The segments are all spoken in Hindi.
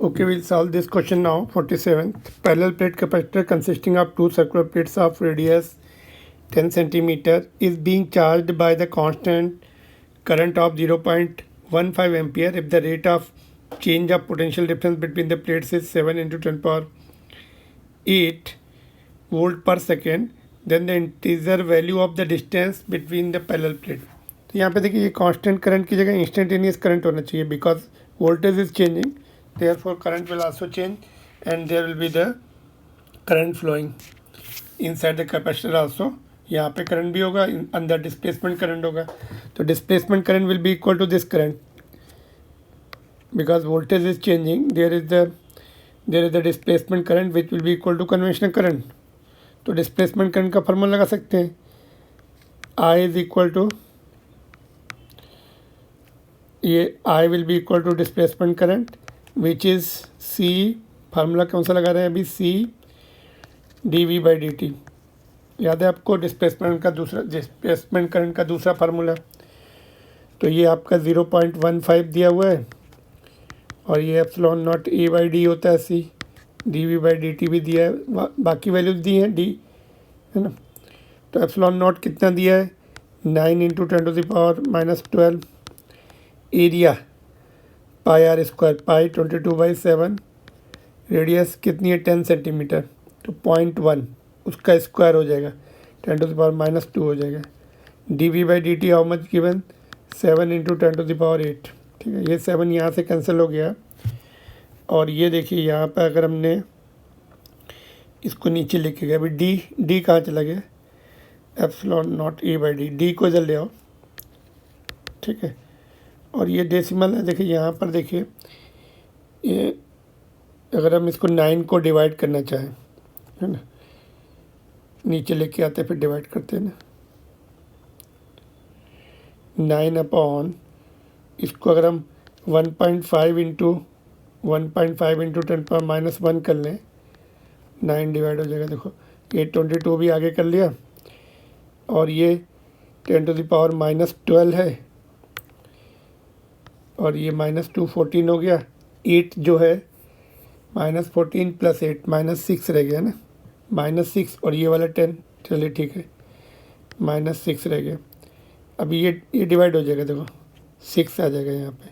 Okay, we'll solve this question now. 47th. Parallel plate capacitor consisting of two circular plates of radius 10 centimeter is being charged by the constant current of 0.15 ampere if the rate of change of potential difference between the plates is 7 into 10 power 8 volt per second, then the integer value of the distance between the parallel plate. तो यहाँ पे देखिए ये कांस्टेंट करंट की जगह इंस्टेंटेनियस करंट होना चाहिए because voltage is changing, therefore current will also change and there will be the current flowing inside the capacitor also. यहाँ पे करंट भी होगा, अंदर डिस्प्लेसमेंट करंट होगा, तो displacement current will be equal to this current because voltage is changing. There is the displacement current which will be equal to conventional current. तो डिस्प्लेसमेंट करंट का फॉर्मूला लगा सकते हैं, I इज इक्वल टू, ये I will be equal to displacement current which is C. Formula कौन सा लगा रहे हैं अभी, C dV/dt. याद है आपको डिस्प्लेसमेंट करंट का दूसरा फार्मूला. तो ये आपका 0.15 दिया हुआ है और ये एप्सिलॉन नॉट A/d होता है C, dV/dt भी दिया है, बाकी वैल्यूज दी हैं d, है ना. तो एप्सिलॉन नॉट कितना दिया है, 9 into 10⁻⁻12. Area pi R square, pi 22/7. Radius कितनी है 10 सेंटीमीटर, तो 0.1 उसका स्क्वायर हो जाएगा, 10⁻⁻2 हो जाएगा. dV/dt how much given, 7 into 10⁸. ठीक है, ये 7 यहाँ से कैंसिल हो गया. और ये देखिए यहाँ पर अगर हमने इसको नीचे लेके गए, अभी डी कहाँ चला गया, एप्सिलॉन नॉट A/d, डी को इधर ले आओ. ठीक है, और ये डेसिमल है. देखिए यहाँ पर देखिए, ये अगर हम इसको 9 को डिवाइड करना चाहें, है ना, नीचे लेके आते फिर डिवाइड करते हैं ना, 9 अपॉन, इसको अगर हम 1.5 इंटू 10⁻⁻1 कर लें, 9 डिवाइड हो जाएगा. देखो ये 22 भी आगे कर लिया और ये 10⁻⁻12 है और ये -2 14 हो गया. 8 जो है -14 + 8 -6 रह गया ना, -6, और ये वाला 10, चलिए ठीक है, -6 रह गया. अभी ये डिवाइड हो जाएगा, देखो 6 आ जाएगा यहाँ पे,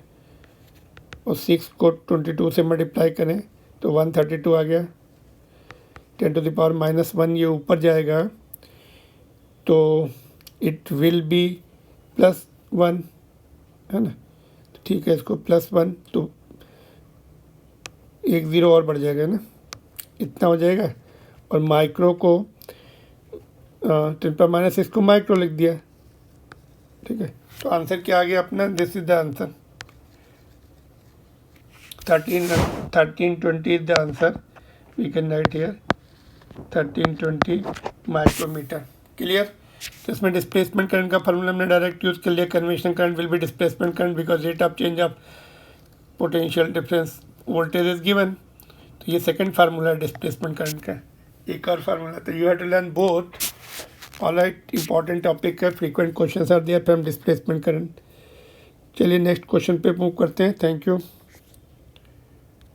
और 6 को 22 से मल्टीप्लाई करें तो 132 आ गया. 10⁻⁻1 ये ऊपर जाएगा तो इट विल बी +1, है ना. तो ठीक है, इसको +1, तो 1 0 और बढ़ जाएगा ना, इतना हो जाएगा. और माइक्रो को 10⁻⁻6 को माइक्रो लिख दिया. ठीक है, तो आंसर क्या आ गया अपना, this is the answer, 1320 is the answer. We can write here 1320 micrometre. Clear. तो इसमें डिस्प्लेसमेंट करंट का फॉर्मूला हमने डायरेक्ट यूज़ कर लिया. Conventional current will be displacement current because rate of change of potential difference voltage is given. तो ये सेकंड फार्मूला है डिस्प्लेसमेंट करंट का. एक और फार्मूला, तो you have to learn both. Alright, important topic है, frequent questions are there from displacement current. चलिए नेक्स्ट क्वेश्चन पे मूव करते हैं. Thank you.